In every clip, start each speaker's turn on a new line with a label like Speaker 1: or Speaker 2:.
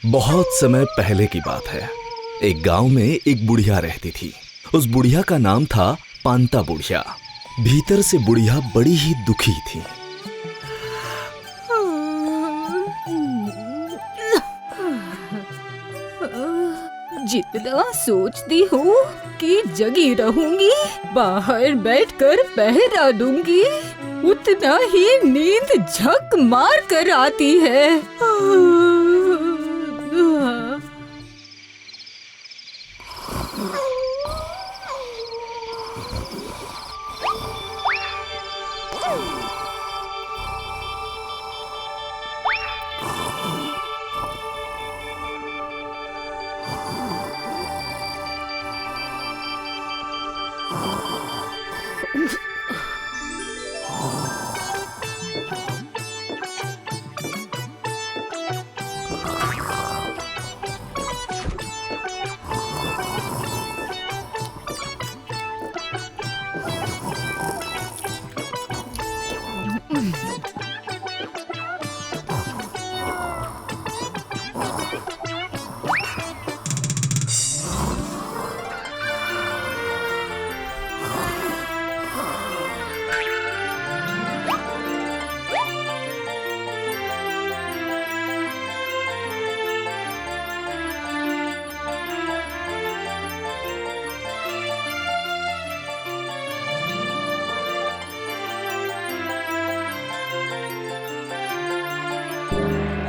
Speaker 1: बहुत समय पहले की बात है। एक गांव में एक बुढ़िया रहती थी। उस बुढ़िया का नाम था पांता बुढ़िया। भीतर से बुढ़िया बड़ी ही दुखी थी।
Speaker 2: जितना सोचती हूँ कि जगी रहूंगी, बाहर बैठकर पहरा दूंगी, उतना ही नींद झक मार कर आती है।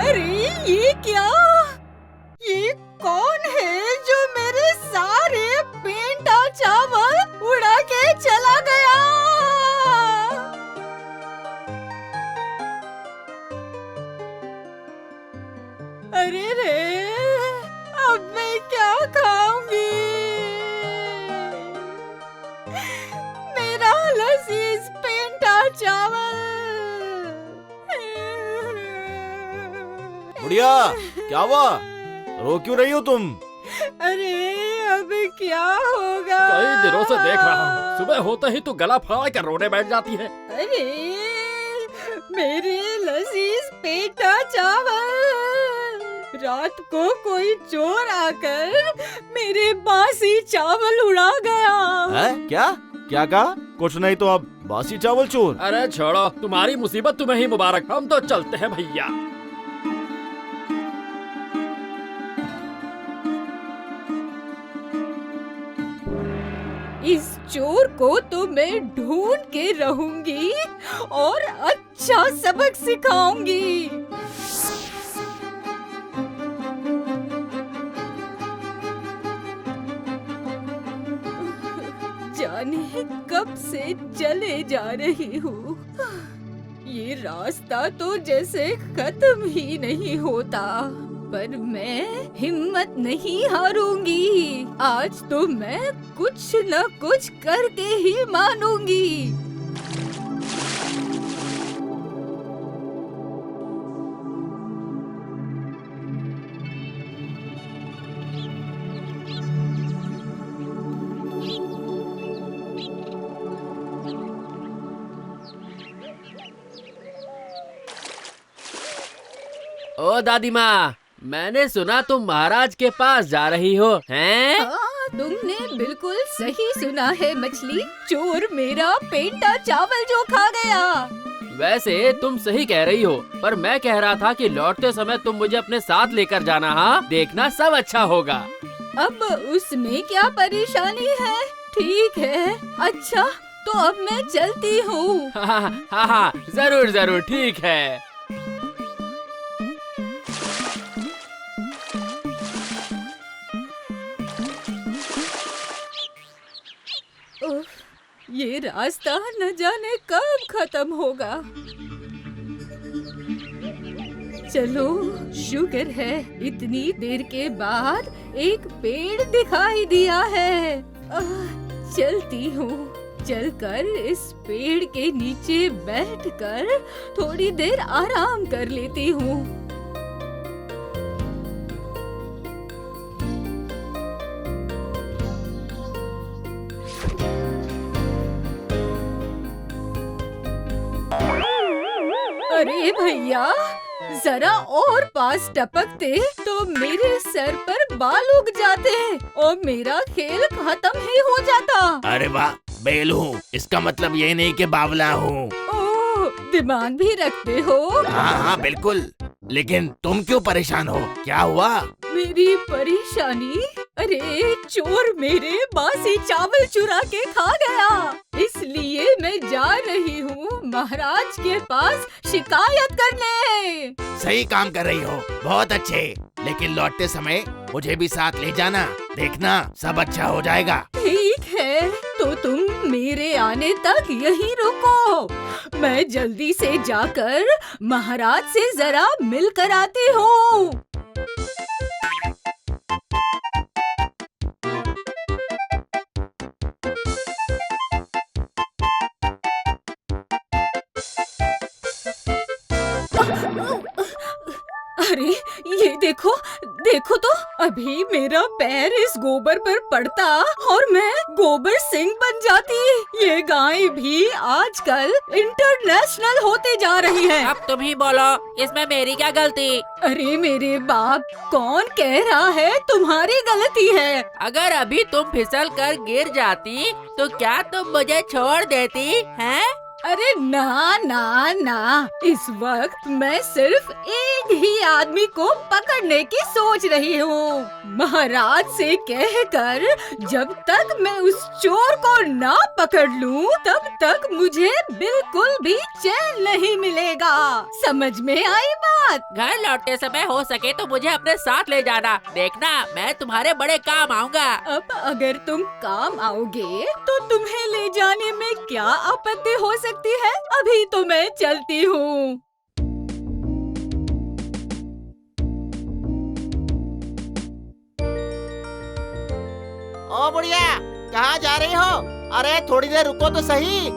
Speaker 2: अरे ये क्या? ये कौन है जो मेरे सारे पेंटा चावल उड़ा के चला गया? अरे रे, अब मैं क्या खाऊंगी? मेरा लजीज पेंटा चावल।
Speaker 3: बुढ़िया, क्या हुआ? रो क्यों रही हो तुम?
Speaker 2: अरे अब क्या होगा?
Speaker 4: कई दिनों से देख रहा हूँ, सुबह होते ही तू गला फाड़ कर रोने बैठ जाती है।
Speaker 2: अरे मेरे लजीज पेटा चावल, रात को कोई चोर आकर मेरे बासी चावल उड़ा गया।
Speaker 3: है? क्या क्या कहा? कुछ नहीं तो अब बासी चावल चोर?
Speaker 4: अरे छोड़ो, तुम्हारी मुसीबत तुम्हें ही मुबारक। हम तो चलते हैं भैया।
Speaker 2: इस चोर को तो मैं ढूंढ के रहूंगी और अच्छा सबक सिखाऊंगी। जाने कब से चले जा रही हूँ। ये रास्ता तो जैसे खत्म ही नहीं होता, पर मैं हिम्मत नहीं हारूंगी। आज तो मैं कुछ न कुछ करके ही मानूंगी।
Speaker 4: ओ दादी माँ, मैंने सुना तुम महाराज के पास जा रही हो, हैं?
Speaker 2: तुमने बिल्कुल सही सुना है मछली। चोर मेरा पेंटा चावल जो खा गया।
Speaker 4: वैसे तुम सही कह रही हो, पर मैं कह रहा था कि लौटते समय तुम मुझे अपने साथ लेकर जाना। हाँ, देखना सब अच्छा होगा।
Speaker 2: अब उसमें क्या परेशानी है? ठीक है, अच्छा तो अब मैं चलती हूँ।
Speaker 4: हाँ, जरूर जरूर, ठीक है।
Speaker 2: ये रास्ता न जाने कब खत्म होगा। चलो, शुक्र है इतनी देर के बाद एक पेड़ दिखाई दिया है। चलती हूँ। चलकर इस पेड़ के नीचे बैठकर थोड़ी देर आराम कर लेती हूँ। अरे भैया, जरा और पास टपकते तो मेरे सर पर बाल उग जाते और मेरा खेल खत्म ही हो जाता।
Speaker 5: अरे वाह, बेल हूँ इसका मतलब ये नहीं कि बावला हूँ।
Speaker 2: ओह, दिमाग भी रखते हो।
Speaker 5: हाँ हाँ बिल्कुल, लेकिन तुम क्यों परेशान हो, क्या हुआ?
Speaker 2: मेरी परेशानी, अरे चोर मेरे बासी चावल चुरा के खा गया, इसलिए मैं जा रही हूँ महाराज के पास शिकायत करने।
Speaker 5: सही काम कर रही हो, बहुत अच्छे, लेकिन लौटते समय मुझे भी साथ ले जाना, देखना सब अच्छा हो जाएगा।
Speaker 2: ठीक है, तो तुम मेरे आने तक यहीं रुको, मैं जल्दी से जाकर महाराज से जरा मिल कर आती हूँ। अरे ये देखो, देखो तो, अभी मेरा पैर इस गोबर पर पड़ता और मैं गोबर सिंह बन जाती। ये गाय भी आजकल इंटरनेशनल होते जा रही है।
Speaker 4: अब तुम ही बोलो, इसमें मेरी क्या गलती?
Speaker 2: अरे मेरे बाप, कौन कह रहा है तुम्हारी गलती है?
Speaker 4: अगर अभी तुम फिसल कर गिर जाती तो क्या तुम मुझे छोड़ देती हैं?
Speaker 2: अरे ना ना ना, इस वक्त मैं सिर्फ एक ही आदमी को पकड़ने की सोच रही हूँ। महाराज से कहकर जब तक मैं उस चोर को ना पकड़ लूँ, तब तक मुझे बिल्कुल भी चैन नहीं मिलेगा। समझ में आई बात?
Speaker 4: घर लौटते समय हो सके तो मुझे अपने साथ ले जाना, देखना मैं तुम्हारे बड़े काम आऊँगा।
Speaker 2: अब अगर तुम काम आओगे तो तुम्हें ले जाने में क्या आपत्ति हो सकती है? अभी तो मैं चलती हूँ।
Speaker 5: ओ बुढ़िया, कहाँ जा रही हो? अरे थोड़ी देर रुको तो सही।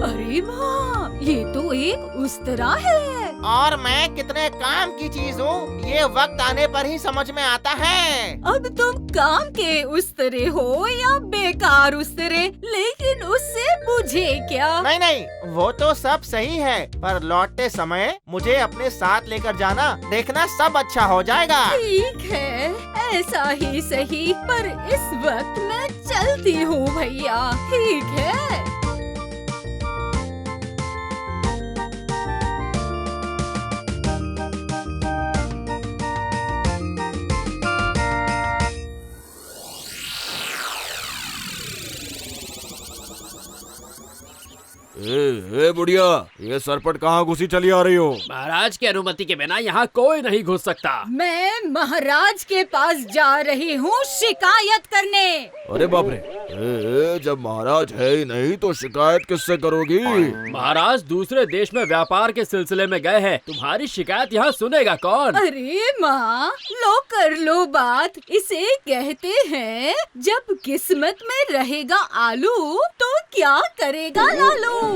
Speaker 2: अरे माँ, ये तो एक उस्तरा है।
Speaker 5: और मैं कितने काम की चीज हूँ, ये वक्त आने पर ही समझ में आता है।
Speaker 2: अब तुम काम के उस्तरे हो या बेकार उस्तरे, लेकिन उससे मुझे क्या?
Speaker 5: नहीं नहीं, वो तो सब सही है, पर लौटते समय मुझे अपने साथ लेकर जाना, देखना सब अच्छा हो जाएगा।
Speaker 2: ठीक है, ऐसा ही सही, पर इस वक्त मैं चलती हूँ भैया। ठीक है।
Speaker 3: ए बुढ़िया, ये सरपट कहाँ घुसी चली आ रही हो?
Speaker 4: महाराज की अनुमति के बिना यहाँ कोई नहीं घुस सकता।
Speaker 2: मैं महाराज के पास जा रही हूँ शिकायत करने।
Speaker 3: अरे बाप रे, जब महाराज है ही नहीं तो शिकायत किससे करोगी?
Speaker 4: महाराज दूसरे देश में व्यापार के सिलसिले में गए हैं, तुम्हारी शिकायत यहाँ सुनेगा कौन?
Speaker 2: अरे माँ, लो कर लो बात। इसे कहते हैं जब किस्मत में रहेगा आलू तो क्या करेगा लालू।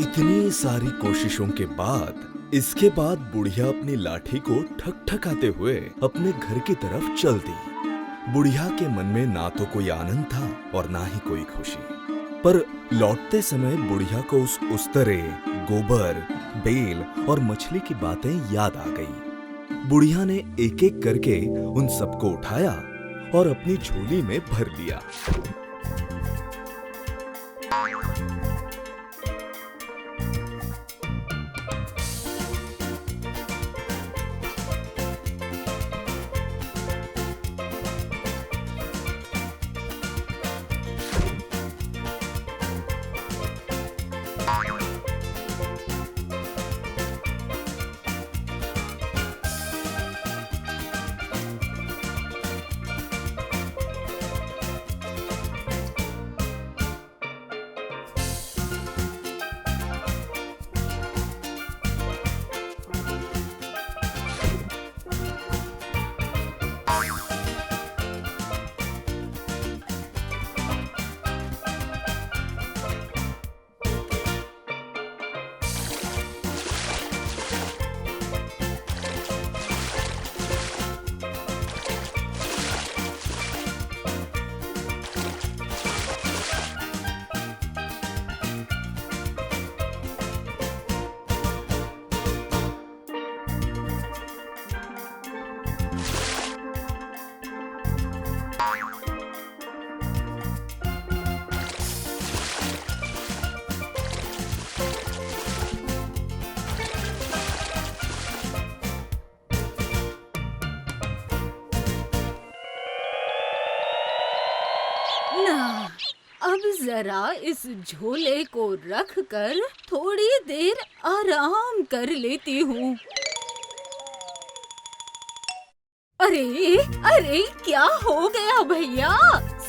Speaker 1: इतनी सारी कोशिशों के बाद इसके बाद बुढ़िया अपनी लाठी को ठकठकाते हुए अपने घर की तरफ चल दी। बुढ़िया के मन में ना तो कोई आनंद था और ना ही कोई खुशी, पर लौटते समय बुढ़िया को उस उस्तरे, गोबर, बेल और मछली की बातें याद आ गई। बुढ़िया ने एक एक करके उन सबको उठाया और अपनी झोली में भर लिया।
Speaker 2: अब जरा इस झोले को रख कर थोड़ी देर आराम कर लेती हूँ। अरे अरे क्या हो गया भैया?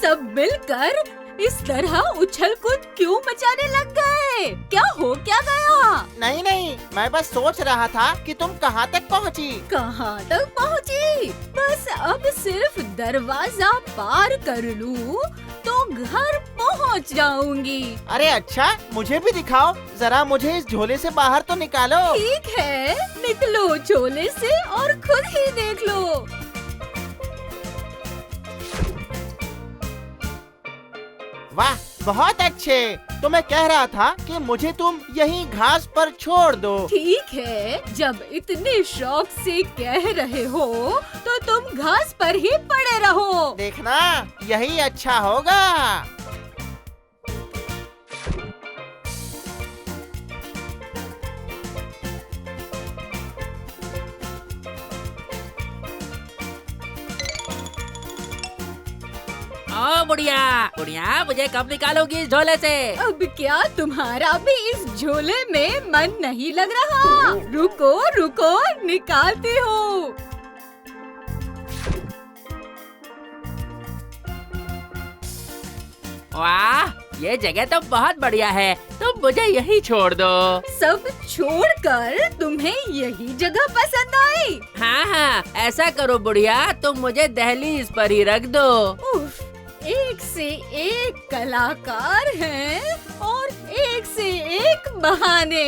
Speaker 2: सब मिलकर इस तरह उछल कूद क्यों मचाने लग गए? क्या हो क्या गया?
Speaker 5: नहीं नहीं, मैं बस सोच रहा था कि तुम कहाँ तक पहुँची।
Speaker 2: कहाँ तक पहुँची? बस अब सिर्फ दरवाजा पार कर लूँ तो घर पहुँच जाऊंगी।
Speaker 5: अरे अच्छा, मुझे भी दिखाओ जरा, मुझे इस झोले से बाहर तो निकालो।
Speaker 2: ठीक है, निकलो झोले से और खुद ही देख लो।
Speaker 5: वाह, बहुत अच्छे। तो मैं कह रहा था कि मुझे तुम यहीं घास पर छोड़ दो।
Speaker 2: ठीक है, जब इतने शौक से कह रहे हो तो तुम घास पर ही पड़े रहो।
Speaker 5: देखना, यही अच्छा होगा।
Speaker 4: ओ बुढ़िया बुढ़िया, मुझे कब निकालोगी इस झोले से?
Speaker 2: अब क्या तुम्हारा भी इस झोले में मन नहीं लग रहा? रुको रुको, निकालती हूँ।
Speaker 4: वाह, ये जगह तो बहुत बढ़िया है, तुम मुझे यही छोड़ दो।
Speaker 2: सब छोड़कर तुम्हें यही जगह पसंद आई?
Speaker 4: हाँ हाँ, ऐसा करो बुढ़िया, तुम मुझे दहलीज पर ही रख दो।
Speaker 2: उफ, एक से एक कलाकार हैं और एक से एक बहाने।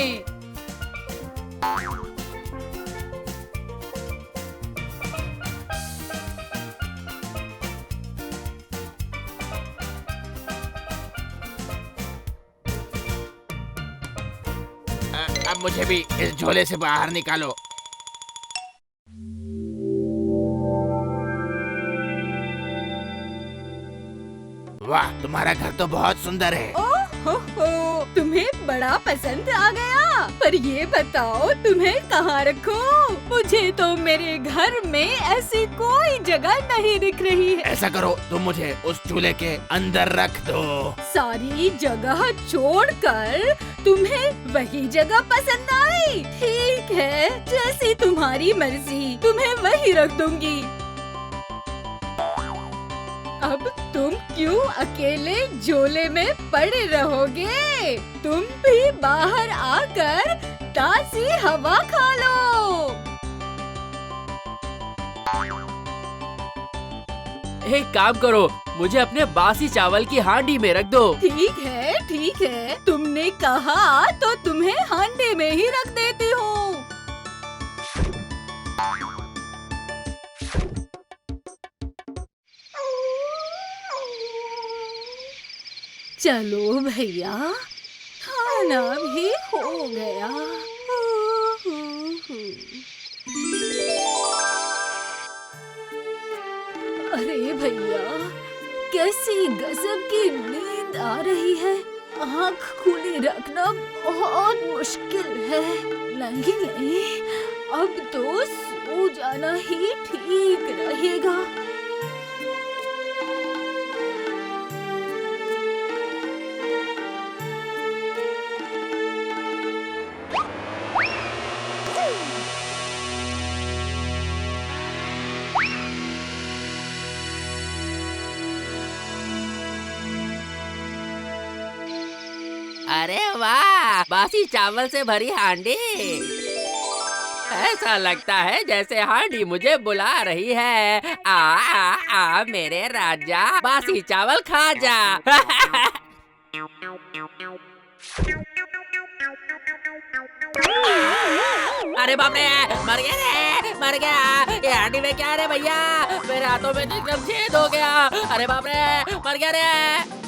Speaker 5: अब मुझे भी इस झोले से बाहर निकालो। वाह, तुम्हारा घर तो बहुत सुंदर है।
Speaker 2: ओहो, तुम्हें बड़ा पसंद आ गया। पर ये बताओ, तुम्हें कहाँ रखूं? मुझे तो मेरे घर में ऐसी कोई जगह नहीं दिख रही है।
Speaker 5: ऐसा करो, तुम मुझे उस चूल्हे के अंदर रख दो।
Speaker 2: सारी जगह छोड़कर तुम्हें वही जगह पसंद आई? ठीक है, जैसी तुम्हारी मर्जी, तुम्हें वही रख दूंगी। अब तुम क्यों अकेले झोले में पड़े रहोगे? तुम भी बाहर आकर ताज़ी हवा खा लो।
Speaker 4: एक काम करो, मुझे अपने बासी चावल की हांडी में रख दो।
Speaker 2: ठीक है, तुमने कहा तो तुम्हें हांडे में ही रख देती हूँ। चलो भैया, खाना भी हो गया। अरे भैया, कैसी गजब की नींद आ रही है। आँख खुली रखना बहुत मुश्किल है। नहीं, अब तो सो जाना ही ठीक रहेगा।
Speaker 4: अरे वाह, बासी चावल से भरी हांडी। ऐसा लगता है जैसे हांडी मुझे बुला रही है। आ मेरे राजा, बासी चावल खा जा। अरे बाप रे, मर गया रे, मर गया। ये हांडी में क्या है रे भैया? मेरे हाथों में तो एकदम छेद हो गया। अरे बाप रे, मर गया रे।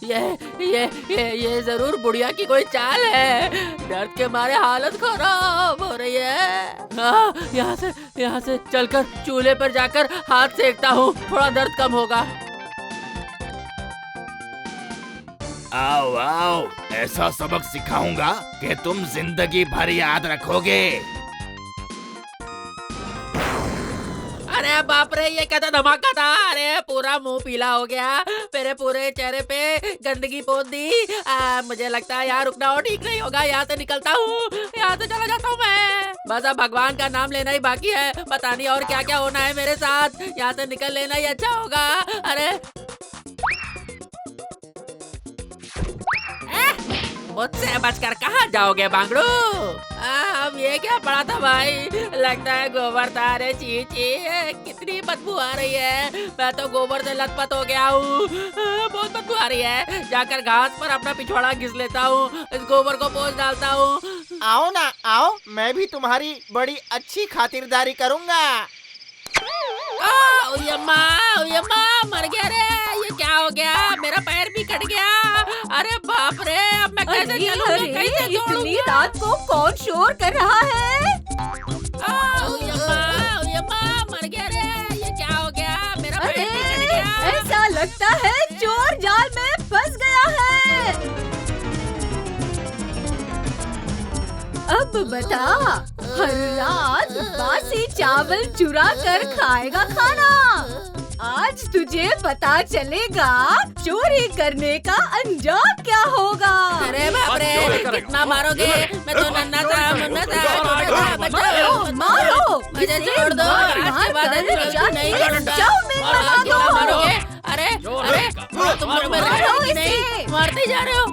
Speaker 4: ये जरूर बुढ़िया की कोई चाल है। दर्द के मारे हालत खराब हो रही है। यहाँ से चलकर चूल्हे पर जाकर हाथ सेकता हूँ, थोड़ा दर्द कम होगा।
Speaker 3: आओ आओ, ऐसा सबक सिखाऊंगा कि तुम जिंदगी भर याद रखोगे।
Speaker 4: अरे बाप रे, ये क्या था, धमाका था। अरे पूरा मुंह पीला हो गया, मेरे पूरे चेहरे पे गंदगी पोंछ दी। मुझे लगता है यहाँ रुकना और ठीक नहीं होगा। यहाँ से निकलता हूँ, यहाँ से चला जाता हूँ मैं। बस अब भगवान का नाम लेना ही बाकी है। पता नहीं और क्या क्या होना है मेरे साथ। यहाँ से निकल लेना ही अच्छा होगा। अरे मुझसे बचकर कहाँ जाओगे बांगड़ू? अब ये क्या पड़ा था भाई? लगता है गोबर था। अरे ची ची, कितनी बदबू आ रही है। मैं तो गोबर से लथपथ हो गया हूँ। बहुत बदबू आ रही है। जाकर घास पर अपना पिछवाड़ा घिस लेता हूँ, इस गोबर को पोंछ डालता हूँ।
Speaker 5: आओ ना आओ, मैं भी तुम्हारी बड़ी अच्छी खातिरदारी करूँगा।
Speaker 4: यम्मा, मर गया रे। ये क्या हो गया? मेरा पैर भी कट गया। अरे बाप रे, अब मैं कैसे चलूंगा? कैसे
Speaker 2: इतनी
Speaker 4: दौड़ूंगा?
Speaker 2: रात को कौन शोर कर रहा है?
Speaker 4: यम्मा, मर गया रे। ये क्या हो गया? मेरा पैर
Speaker 2: अरे
Speaker 4: भी कट गया।
Speaker 2: ऐसा लगता है चोर जाल में फंस गया है। अब बता, हर रात बासी चावल चुरा कर खाएगा खाना। आज तुझे पता चलेगा चोरी करने का अंजाम क्या होगा।
Speaker 4: अरे बाप रे, कितना मारोगे? मैं तो नन्हा सा मुन्ना सा छोटा सा बच्चा हूँ।
Speaker 2: मारो,
Speaker 4: मुझे छोड़ दो। आज के बाद ऐसी गलती नहीं करूँगा।
Speaker 2: चाउमीन
Speaker 4: और
Speaker 2: बना
Speaker 4: कितना
Speaker 2: दो।
Speaker 4: मारोगे? अरे तुम लोग मेरे
Speaker 2: मारो
Speaker 4: की नहीं
Speaker 2: इसे।
Speaker 4: मारते जा रहे हो।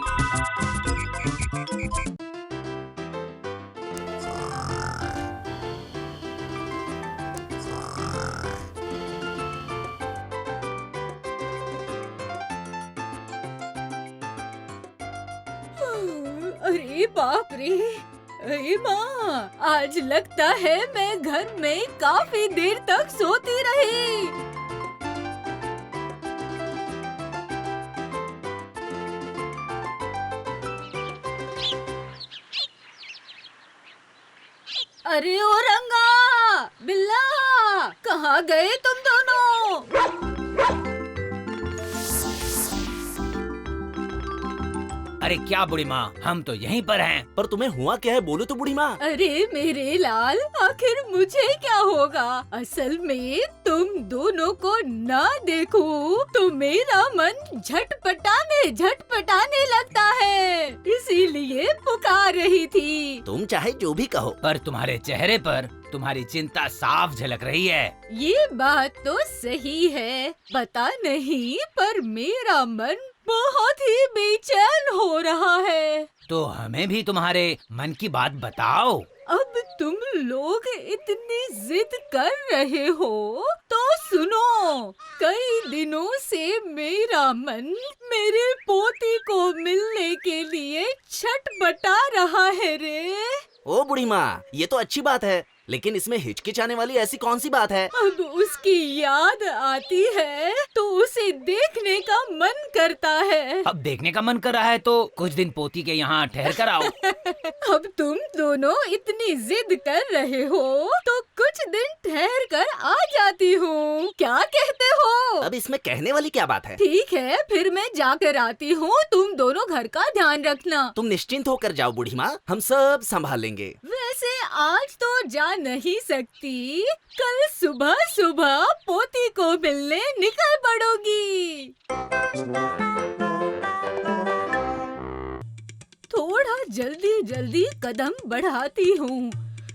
Speaker 2: अरे बाप रे, अरे माँ, आज लगता है मैं घर में काफी देर तक सोती रही। अरे ओ रंगा, बिल्ला, कहाँ गए तुम दोनों?
Speaker 6: अरे क्या बुढ़ी माँ, हम तो यहीं पर हैं।
Speaker 7: पर तुम्हें हुआ क्या है, बोलो तो बुढ़ी माँ।
Speaker 2: अरे मेरे लाल, आखिर मुझे क्या होगा? असल में तुम दोनों को ना देखूं तो मेरा मन झटपटाने लगता है, इसीलिए पुकार रही थी।
Speaker 7: तुम चाहे जो भी कहो,
Speaker 6: पर तुम्हारे चेहरे पर तुम्हारी चिंता साफ झलक रही है।
Speaker 2: ये बात तो सही है, पता नहीं पर मेरा मन बहुत ही बेचैन हो रहा है।
Speaker 6: तो हमें भी तुम्हारे मन की बात बताओ।
Speaker 2: अब तुम लोग इतनी जिद कर रहे हो तो सुनो, कई दिनों से मेरा मन मेरे पोती को मिलने के लिए छटपटा रहा है रे।
Speaker 7: ओ बुढ़ी माँ, ये तो अच्छी बात है, लेकिन इसमें हिचकिचाने वाली ऐसी कौन सी बात है?
Speaker 2: अब उसकी याद आती है तो उसे देखने का मन करता है।
Speaker 6: अब देखने का मन कर रहा है तो कुछ दिन पोती के यहाँ ठहर कर आओ।
Speaker 2: अब तुम दोनों इतनी जिद कर रहे हो तो कुछ दिन ठहर कर आ जाती हूँ, क्या कहते हो?
Speaker 7: अब इसमें कहने वाली क्या बात है?
Speaker 2: ठीक है, फिर मैं जाकर आती हूँ, तुम दोनों घर का ध्यान रखना।
Speaker 7: तुम निश्चिंत होकर जाओ बुढ़ी माँ, हम सब संभाल लेंगे।
Speaker 2: वैसे आज तो जा नहीं सकती, कल सुबह सुबह पोती को मिलने निकल पड़ोगी। थोड़ा जल्दी जल्दी कदम बढ़ाती हूँ,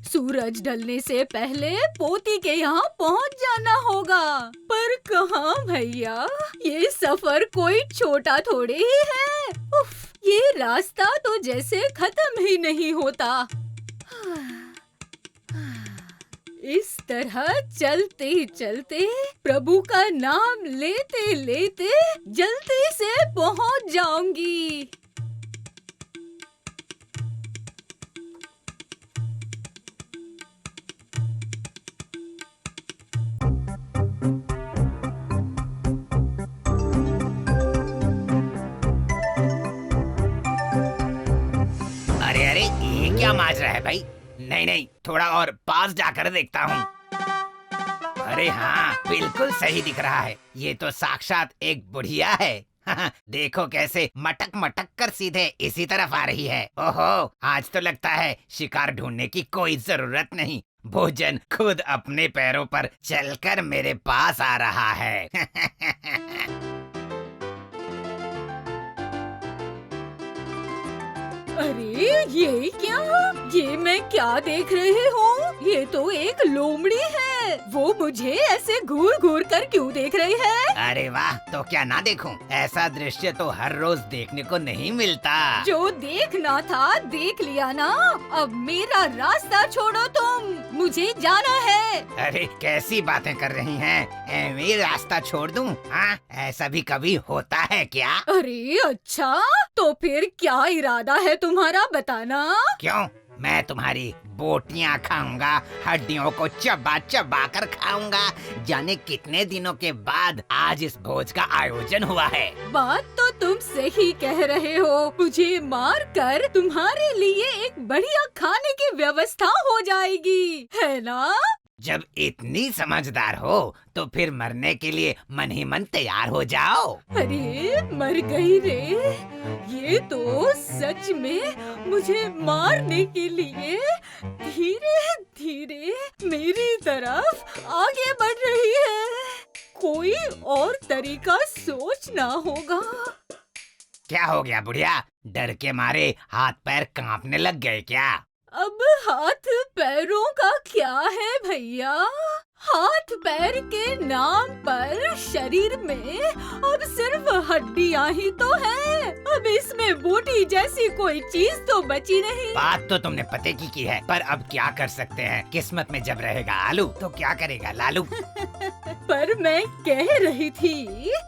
Speaker 2: सूरज ढलने से पहले पोती के यहाँ पहुँच जाना होगा। पर कहाँ भैया, ये सफर कोई छोटा थोड़े ही है। उफ, ये रास्ता तो जैसे खत्म ही नहीं होता। इस तरह चलते चलते, प्रभु का नाम लेते लेते जल्दी से पहुँच जाऊंगी।
Speaker 6: अरे अरे, ये क्या माजरा है भाई? नहीं, थोड़ा और पास जाकर देखता हूँ। अरे हाँ, बिल्कुल सही दिख रहा है। ये तो साक्षात एक बुढ़िया है। देखो कैसे मटक मटक कर सीधे इसी तरफ आ रही है। ओहो, आज तो लगता है शिकार ढूंढने की कोई जरूरत नहीं, भोजन खुद अपने पैरों पर चलकर मेरे पास आ रहा है।
Speaker 2: अरे ये क्या? ये मैं क्या देख रही हूँ? ये तो एक लोमड़ी है। वो मुझे ऐसे घूर घूर कर क्यों देख रही है?
Speaker 6: अरे वाह, तो क्या ना देखूं? ऐसा दृश्य तो हर रोज देखने को नहीं मिलता।
Speaker 2: जो देखना था देख लिया ना। अब मेरा रास्ता छोड़ो तुम, मुझे जाना है।
Speaker 6: अरे कैसी बातें कर रही हैं? मैं रास्ता छोड़ दूं? हाँ, ऐसा भी कभी होता है क्या?
Speaker 2: अरे अच्छा, तो फिर क्या इरादा है तुम्हारा, बताना।
Speaker 6: क्यों? मैं तुम्हारी बोटियां खाऊंगा, हड्डियों को चबा चबा कर खाऊंगा। जाने कितने दिनों के बाद आज इस भोज का आयोजन हुआ है।
Speaker 2: बात तो तुम सही कह रहे हो। मुझे मार कर तुम्हारे लिए एक बढ़िया खाने की व्यवस्था हो जाएगी, है ना?
Speaker 6: जब इतनी समझदार हो तो फिर मरने के लिए मन ही मन तैयार हो जाओ।
Speaker 2: अरे मर गई रे, ये तो सच में मुझे मारने के लिए धीरे धीरे मेरी तरफ आगे बढ़ रही है। कोई और तरीका सोचना होगा।
Speaker 6: क्या हो गया बुढ़िया? डर के मारे हाथ पैर कांपने लग गए क्या?
Speaker 2: अब हाथ पैरों का क्या है भैया? हाथ पैर के नाम पर शरीर में अब सिर्फ हड्डियां ही तो हैं। अब इसमें बूटी जैसी कोई चीज तो बची नहीं।
Speaker 6: बात तो तुमने पते की है, पर अब क्या कर सकते हैं? किस्मत में जब रहेगा आलू तो क्या करेगा लालू।
Speaker 2: पर मैं कह रही थी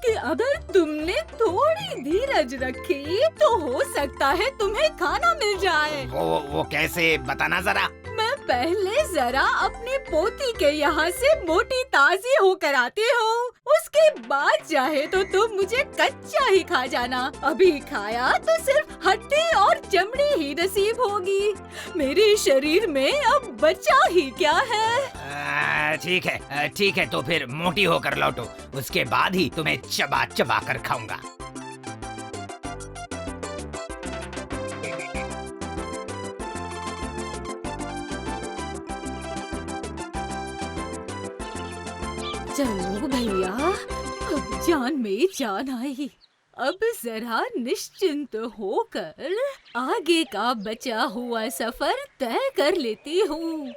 Speaker 2: कि अगर तुमने थोड़ी धीरज रखी तो हो सकता है तुम्हें खाना मिल जाए।
Speaker 6: वो कैसे, बताना जरा।
Speaker 2: मैं पहले जरा अपनी पोती के यहाँ से मोटी ताजी होकर आती हूँ, उसके बाद चाहे तो तुम मुझे कच्चा ही खा जाना। अभी खाया तो सिर्फ हड्डी और चमड़ी ही नसीब होगी। मेरे शरीर में अब बचा ही क्या है।
Speaker 6: ठीक है, तो फिर मोटी होकर लौटो, उसके बाद ही तुम्हें चबा चबा कर खाऊंगा।
Speaker 2: चलो भैया, अब जान में जान आई। अब जरा निश्चिंत होकर आगे का बचा हुआ सफर तय कर लेती हूँ।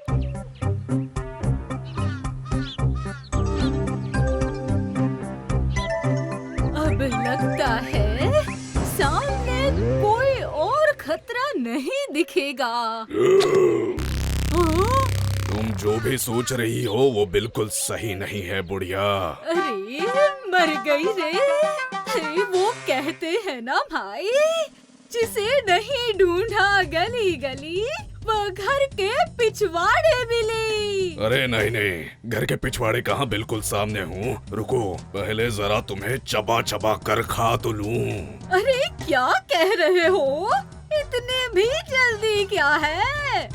Speaker 2: अब लगता है सामने कोई और खतरा नहीं दिखेगा। हाँ?
Speaker 1: तुम जो भी सोच रही हो वो बिल्कुल सही नहीं है बुढ़िया।
Speaker 2: अरे मर गई रे। अरे वो कहते हैं ना भाई, जिसे नहीं ढूंढा गली गली वो घर के पिछवाड़े मिली।
Speaker 1: अरे नहीं, घर के पिछवाड़े कहाँ, बिल्कुल सामने हूँ। रुको, पहले जरा तुम्हें चबा चबा कर खा तो लूं।
Speaker 2: अरे क्या कह रहे हो? इतने भी जल्दी क्या है?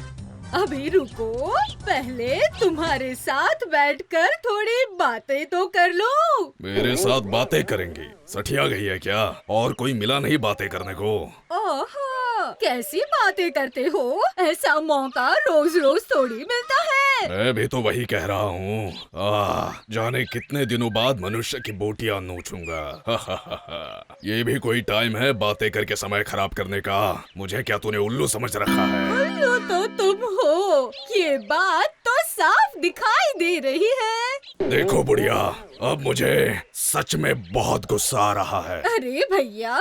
Speaker 2: अभी रुको, पहले तुम्हारे साथ बैठकर थोड़ी बातें तो कर लो।
Speaker 1: मेरे साथ बातें करेंगी? सठिया गई है क्या? और कोई मिला नहीं बातें करने को?
Speaker 2: ओहो, कैसी बातें करते हो? ऐसा मौका रोज रोज थोड़ी मिलता है।
Speaker 1: मैं भी तो वही कह रहा हूँ। जाने कितने दिनों बाद मनुष्य की बोटियां नोचूंगा। ये भी कोई टाइम है बातें करके समय खराब करने का? मुझे क्या तूने उल्लू समझ रखा है?
Speaker 2: उल्लू तो तुम हो, ये बात तो साफ दिखाई दे रही है।
Speaker 1: देखो बुढ़िया, अब मुझे सच में बहुत गुस्सा आ रहा है।
Speaker 2: अरे भैया,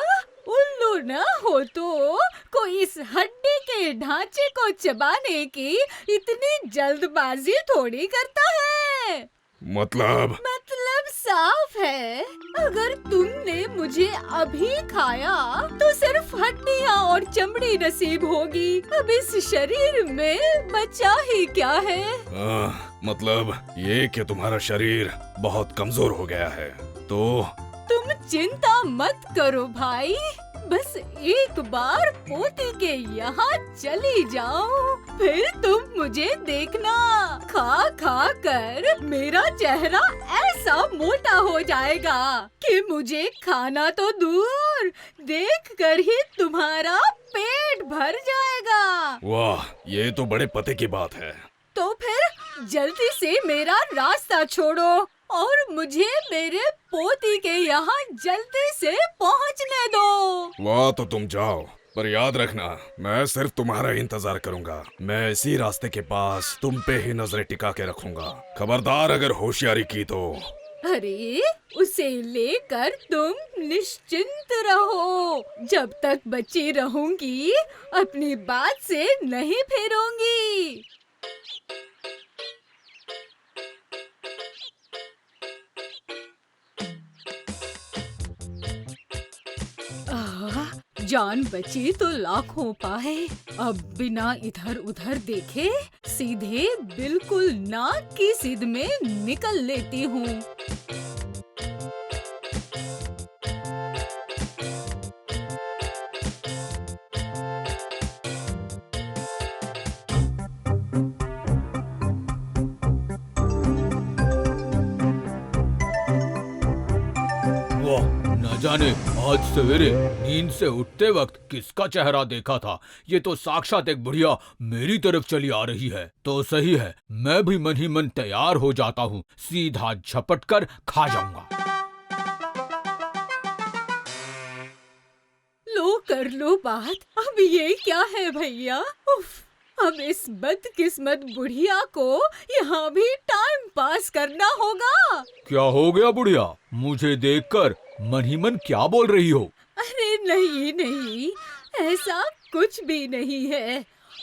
Speaker 2: उल्लू न हो तो कोई इस हड्डी के ढांचे को चबाने की इतनी जल्दबाजी थोड़ी करता है।
Speaker 1: मतलब
Speaker 2: साफ है, अगर तुमने मुझे अभी खाया तो सिर्फ हड्डियाँ और चमड़ी नसीब होगी। अब इस शरीर में बचा ही क्या है?
Speaker 1: मतलब ये कि तुम्हारा शरीर बहुत कमजोर हो गया है। तो
Speaker 2: तुम चिंता मत करो भाई, बस एक बार पोती के यहाँ चली जाओ, फिर तुम मुझे देखना। खा खा कर मेरा चेहरा ऐसा मोटा हो जाएगा कि मुझे खाना तो दूर, देख कर ही तुम्हारा पेट भर जाएगा।
Speaker 1: वाह, ये तो बड़े पते की बात है।
Speaker 2: तो फिर जल्दी से मेरा रास्ता छोड़ो और मुझे मेरे पोती के यहाँ जल्दी से पहुँचने दो।
Speaker 1: वाह तो तुम जाओ, पर याद रखना मैं सिर्फ तुम्हारा ही इंतजार करूंगा। मैं इसी रास्ते के पास तुम पे ही नजरें टिका के रखूंगा। खबरदार अगर होशियारी की तो।
Speaker 2: अरे उसे लेकर तुम निश्चिंत रहो, जब तक बची रहूंगी अपनी बात से नहीं फिरूंगी। जान बची तो लाखों पाए। अब बिना इधर उधर देखे सीधे बिल्कुल नाक की सीध में निकल लेती हूँ।
Speaker 8: न जाने आज सवेरे नींद से उठते वक्त किसका चेहरा देखा था। ये तो साक्षात एक बुढ़िया मेरी तरफ चली आ रही है। तो सही है, मैं भी मन ही मन तैयार हो जाता हूँ, सीधा झपट कर खा जाऊंगा।
Speaker 2: लो कर लो बात। अब ये क्या है भैया? उफ, अब इस बदकिस्मत बुढ़िया को यहाँ भी टाइम पास करना होगा।
Speaker 8: क्या हो गया बुढ़िया? मुझे देखकर मन ही मन क्या बोल रही हो?
Speaker 2: अरे नहीं नहीं, ऐसा कुछ भी नहीं है।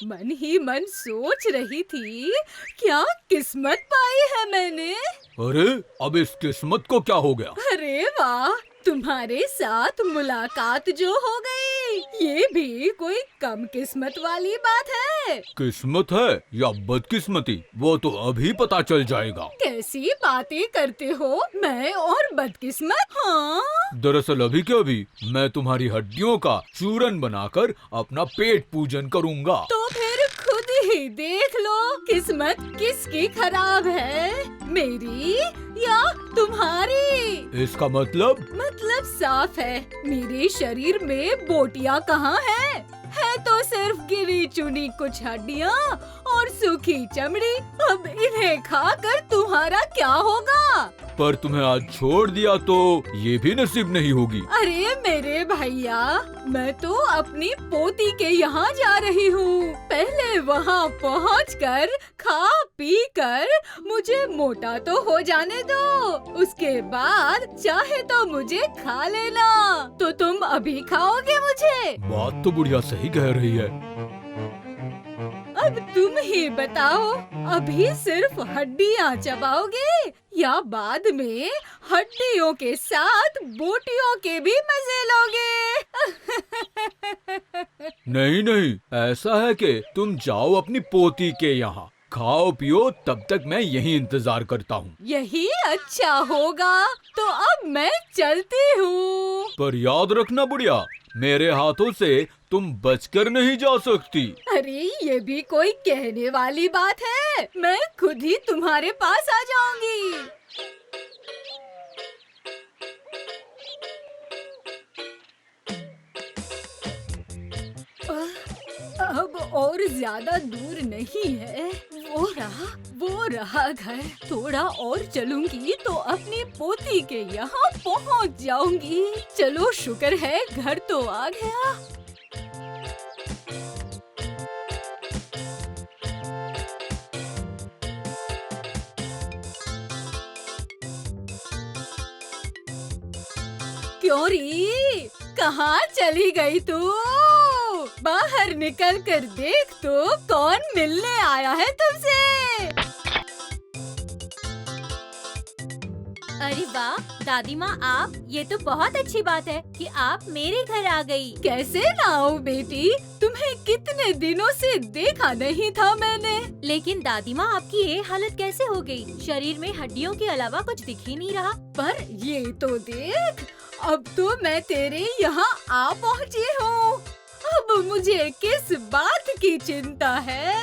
Speaker 2: मन ही मन सोच रही थी क्या किस्मत पाई है मैंने।
Speaker 8: अरे अब इस किस्मत को क्या हो गया?
Speaker 2: अरे वाह, तुम्हारे साथ मुलाकात जो हो गई, ये भी कोई कम किस्मत वाली बात है।
Speaker 8: किस्मत है या बदकिस्मती, वो तो अभी पता चल जाएगा।
Speaker 2: कैसी बातें करते हो, मैं और बदकिस्मत? हाँ,
Speaker 8: दरअसल अभी के अभी मैं तुम्हारी हड्डियों का चूरन बनाकर अपना पेट पूजन करूंगा।
Speaker 2: तो फिर खुद ही देख लो किस्मत किसकी खराब है, मेरी या तुम्हारी।
Speaker 8: इसका मतलब
Speaker 2: साफ है, मेरे शरीर में बोटियां कहाँ है तो सिर्फ गिनी चुनी कुछ हड्डियाँ और सूखी चमड़ी। अब इन्हें खाकर तुम्हारा क्या होगा?
Speaker 8: पर तुम्हें आज छोड़ दिया तो ये भी नसीब नहीं होगी।
Speaker 2: अरे मेरे भैया, मैं तो अपनी पोती के यहाँ जा रही हूँ। पहले वहाँ पहुँचकर खा पी कर मुझे मोटा तो हो जाने दो, उसके बाद चाहे तो मुझे खा लेना। तो तुम अभी खाओगे मुझे?
Speaker 8: बात तो बुढ़िया सही कह रही है।
Speaker 2: अब तुम ही बताओ, अभी सिर्फ हड्डियाँ चबाओगे या बाद में हड्डियों के साथ बोटियों के भी मजे लोगे?
Speaker 8: नहीं नहीं, ऐसा है कि तुम जाओ अपनी पोती के यहाँ, खाओ पियो, तब तक मैं यहीं इंतजार करता हूँ।
Speaker 2: यही अच्छा होगा, तो अब मैं चलती हूँ।
Speaker 8: पर याद रखना बुढ़िया, मेरे हाथों से तुम बचकर नहीं जा सकती।
Speaker 2: अरे ये भी कोई कहने वाली बात है, मैं खुद ही तुम्हारे पास आ जाऊंगी। अब और ज्यादा दूर नहीं है, वो रहा घर। थोड़ा और चलूंगी तो अपनी पोती के यहाँ पहुँच जाऊंगी। चलो शुक्र है घर तो आ गया। क्यों री, कहाँ चली गई तू? बाहर निकल कर देख तो कौन मिलने आया है तुमसे।
Speaker 9: अरे वाह दादी माँ, आप, ये तो बहुत अच्छी बात है कि आप मेरे घर आ गई।
Speaker 2: कैसे ना आऊँ बेटी, तुम्हें कितने दिनों से देखा नहीं था मैंने।
Speaker 9: लेकिन दादी माँ, आपकी ये हालत कैसे हो गई? शरीर में हड्डियों के अलावा कुछ दिख ही नहीं रहा।
Speaker 2: पर ये तो देख, अब तो मैं तेरे यहाँ आ पहुँची हूँ। अब मुझे किस बात की चिंता है?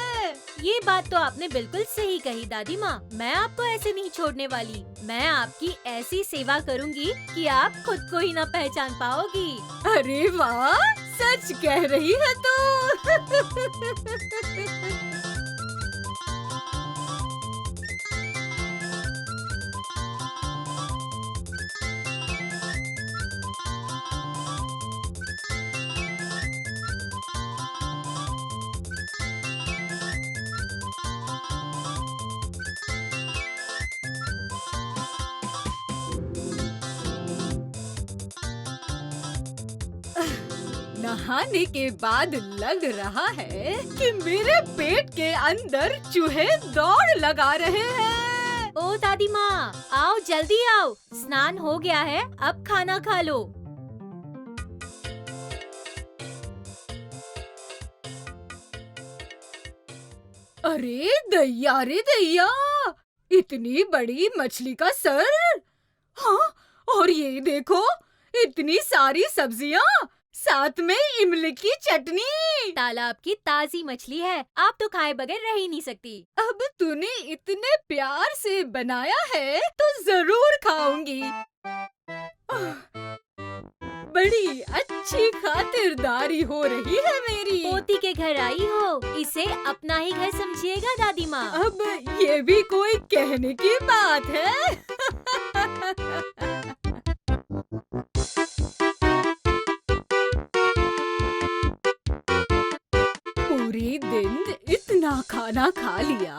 Speaker 9: ये बात तो आपने बिल्कुल सही कही दादी माँ। मैं आपको ऐसे नहीं छोड़ने वाली। मैं आपकी ऐसी सेवा करूँगी कि आप खुद को ही न पहचान पाओगी।
Speaker 2: अरे वाह, सच कह रही है तू। नहाने के बाद लग रहा है कि मेरे पेट के अंदर चूहे दौड़ लगा रहे हैं।
Speaker 9: ओ दादी माँ, आओ जल्दी आओ, स्नान हो गया है, अब खाना खा लो।
Speaker 2: अरे दैया रे दैया, इतनी बड़ी मछली का सर। हाँ, और ये देखो, इतनी सारी सब्जियाँ, साथ में इमली की चटनी।
Speaker 9: तालाब की ताजी मछली है, आप तो खाए बगैर रह ही नहीं सकती।
Speaker 2: अब तूने इतने प्यार से बनाया है तो जरूर खाऊंगी। बड़ी अच्छी खातिरदारी हो रही है मेरी।
Speaker 9: पोती के घर आई हो, इसे अपना ही घर समझिएगा दादी माँ।
Speaker 2: अब ये भी कोई कहने की बात है। पूरी दिन इतना खाना खा लिया,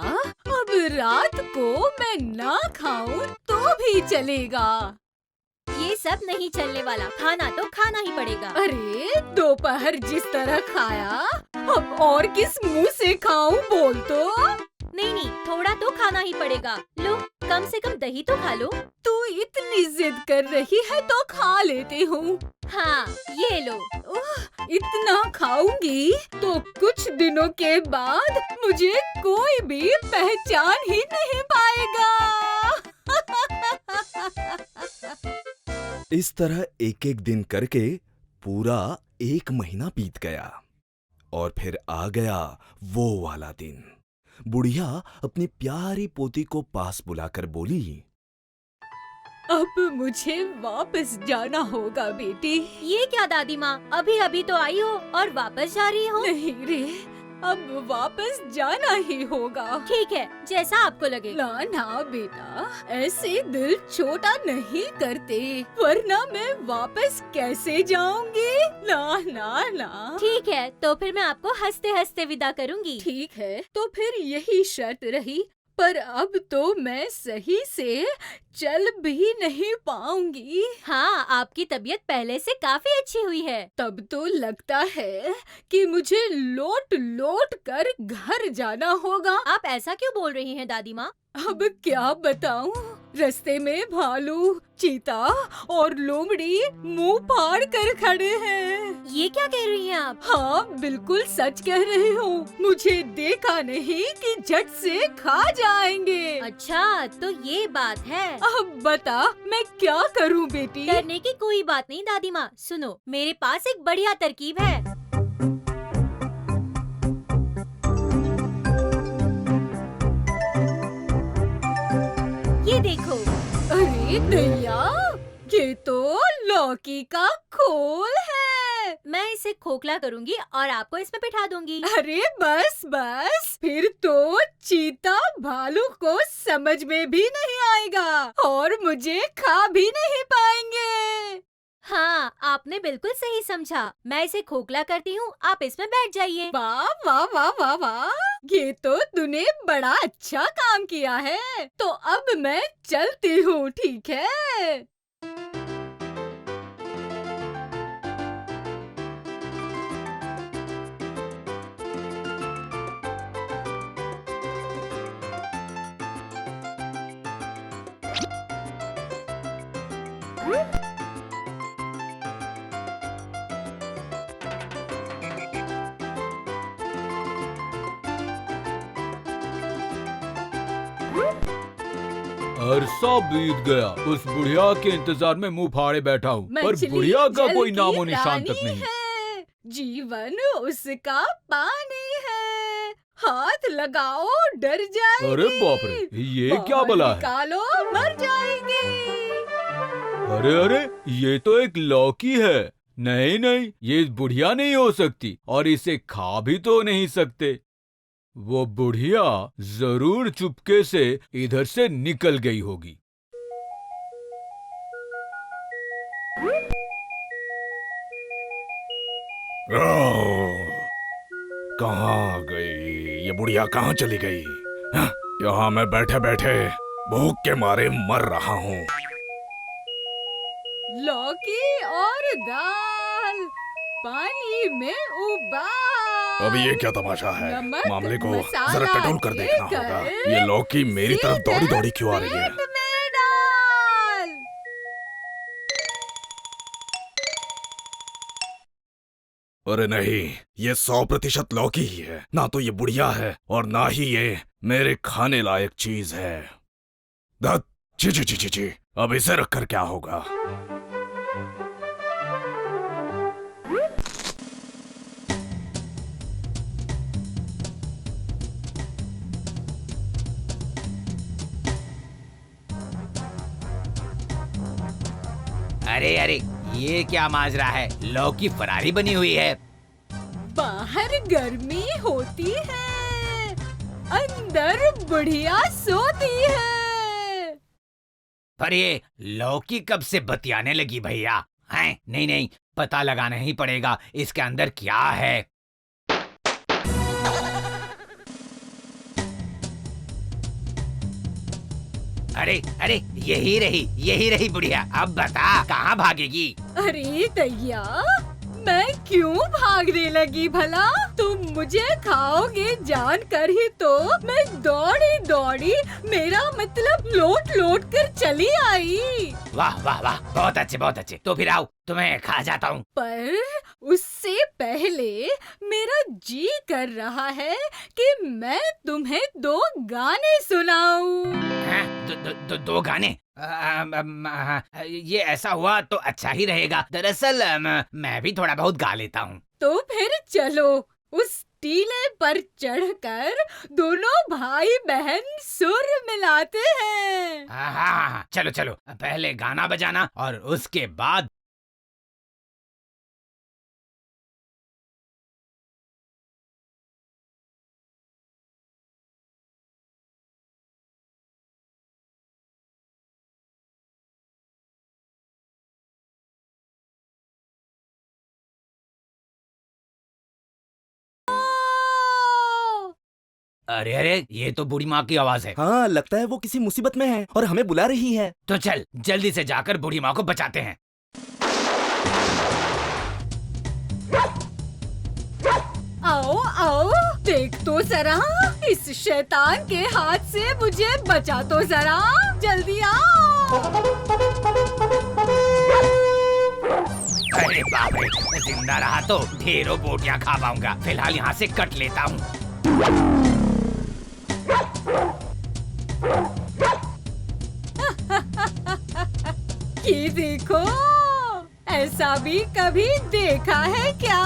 Speaker 2: अब रात को मैं ना खाऊं तो भी चलेगा।
Speaker 9: ये सब नहीं चलने वाला, खाना तो खाना ही पड़ेगा।
Speaker 2: अरे दोपहर जिस तरह खाया, अब और किस मुंह से खाऊं बोल तो।
Speaker 9: नहीं, थोड़ा तो खाना ही पड़ेगा। लो, कम से कम दही तो खा लो।
Speaker 2: तू इतनी जिद कर रही है तो खा लेती हूँ।
Speaker 9: हाँ, ये लो।
Speaker 2: इतना खाऊंगी तो कुछ दिनों के बाद मुझे कोई भी पहचान ही नहीं पाएगा।
Speaker 1: इस तरह एक एक दिन करके पूरा 1 महीना बीत गया और फिर आ गया वो वाला दिन। बुढ़िया अपनी प्यारी पोती को पास बुलाकर बोली,
Speaker 2: अब मुझे वापस जाना होगा बेटी।
Speaker 9: ये क्या दादी माँ, अभी अभी तो आई हो और वापस जा रही हो?
Speaker 2: नहीं रे, अब वापस जाना ही होगा।
Speaker 9: ठीक है, जैसा आपको लगे।
Speaker 2: ना ना बेटा, ऐसे दिल छोटा नहीं करते, वरना मैं वापस कैसे जाऊंगी। ना ना ना।
Speaker 9: ठीक है, तो फिर मैं आपको हंसते हंसते विदा करूंगी।
Speaker 2: ठीक है, तो फिर यही शर्त रही, पर अब तो मैं सही से चल भी नहीं पाऊंगी।
Speaker 9: हाँ, आपकी तबीयत पहले से काफी अच्छी हुई है।
Speaker 2: तब तो लगता है कि मुझे लोट लोट कर घर जाना होगा।
Speaker 9: आप ऐसा क्यों बोल रही हैं दादी माँ?
Speaker 2: अब क्या बताऊं, रास्ते में भालू, चीता और लोमड़ी मुंह फाड़ कर खड़े हैं।
Speaker 9: ये क्या कह रही हैं आप?
Speaker 2: हाँ, बिल्कुल सच कह रही हूँ। मुझे देखा नहीं कि झट से खा जाएंगे।
Speaker 9: अच्छा, तो ये बात है।
Speaker 2: अब बता मैं क्या करूँ बेटी?
Speaker 9: डरने की कोई बात नहीं दादी माँ। सुनो, मेरे पास एक बढ़िया तरकीब है। ये देखो।
Speaker 2: अरे दैया, ये तो लौकी का खोल है।
Speaker 9: मैं इसे खोखला करूंगी और आपको इसमें बिठा दूंगी।
Speaker 2: अरे बस बस, फिर तो चीता भालू को समझ में भी नहीं आएगा और मुझे खा भी नहीं पाएंगे।
Speaker 9: हाँ, आपने बिल्कुल सही समझा। मैं इसे खोखला करती हूँ, आप इसमें बैठ जाइए।
Speaker 2: वाह वाह वाह वाह वाह, ये तो तूने बड़ा अच्छा काम किया है। तो अब मैं चलती हूँ, ठीक है?
Speaker 8: अरसा बीत गया, उस बुढ़िया के इंतजार में मुंह फाड़े बैठा हूँ, पर
Speaker 2: मछली
Speaker 8: बुढ़िया का
Speaker 2: जल
Speaker 8: कोई
Speaker 2: की
Speaker 8: नामो निशान तक
Speaker 2: रानी
Speaker 8: नहीं।
Speaker 2: है, जीवन उसका पानी है, हाथ लगाओ डर जाएगी।
Speaker 8: अरे बाप रे, ये क्या
Speaker 2: बाहर
Speaker 8: बला है?
Speaker 2: निकालो, मर जाएगी।
Speaker 8: अरे अरे, ये तो एक लौकी है। नहीं नहीं, ये बुढ़िया नहीं हो सकती और इसे खा भी तो नहीं सकते। वो बुढ़िया जरूर चुपके से इधर से निकल गई होगी।
Speaker 3: कहाँ गई ये बुढ़िया, कहाँ चली गई? हाँ? यहाँ मैं बैठे बैठे भूख के मारे मर रहा हूँ।
Speaker 2: लौकी और दाल, पानी घी में उबाल।
Speaker 3: अब ये क्या तमाशा है?
Speaker 2: नमक,
Speaker 3: मामले को
Speaker 2: मसाला
Speaker 3: जरा टटोल कर देखना
Speaker 2: देकर
Speaker 3: होगा। ये लौकी मेरी तरफ दौड़ी दौड़ी क्यों आ रही है?
Speaker 2: प्लेट में डाल।
Speaker 3: अरे नहीं, ये 100% लौकी ही है। ना तो ये बुढ़िया है और ना ही ये मेरे खाने लायक चीज है। धत, छी छी छी छी छी। अब इसे रखकर क्या होगा?
Speaker 6: अरे अरे, ये क्या माजरा है? लौकी फरारी बनी हुई है।
Speaker 2: बाहर गर्मी होती है, अंदर बुढ़िया सोती है।
Speaker 6: पर ये लौकी कब से बतियाने लगी भैया? हैं? नहीं नहीं, पता लगाना ही पड़ेगा इसके अंदर क्या है। अरे अरे, यही रही बुढ़िया। अब बता, कहाँ भागेगी?
Speaker 2: अरे दैया, मैं क्यों भागने लगी भला? तुम मुझे खाओगे जानकर ही तो मैं दौड़ी दौड़ी, मेरा मतलब लोट लोट कर चली आई।
Speaker 6: वाह वाह वाह, बहुत अच्छे बहुत अच्छे। तो फिर आओ, तुम्हें खा जाता हूँ।
Speaker 2: पर उससे पहले मेरा जी कर रहा है कि मैं तुम्हें 2 गाने सुनाऊं।
Speaker 6: हैं? दो गाने? ये ऐसा हुआ तो अच्छा ही रहेगा। दरअसल मैं भी थोड़ा बहुत गा लेता हूँ।
Speaker 2: तो फिर चलो उस टीले पर चढ़कर दोनों भाई बहन सुर मिलाते हैं।
Speaker 6: हाँ, चलो चलो, पहले गाना बजाना और उसके बाद अरे अरे, ये तो बूढ़ी माँ की आवाज है।
Speaker 7: हाँ, लगता है वो किसी मुसीबत में है और हमें बुला रही है।
Speaker 6: तो चल जल्दी से जाकर बूढ़ी माँ को बचाते हैं।
Speaker 2: आओ आओ, देख तो जरा, इस शैतान के हाथ से मुझे बचा तो जरा, जल्दी आओ।
Speaker 6: अरे बाप रे, जिंदा रहा तो ढेरों बोटियां खा पाऊंगा। फिलहाल यहाँ से कट लेता हूँ।
Speaker 2: ये देखो, ऐसा भी कभी देखा है क्या?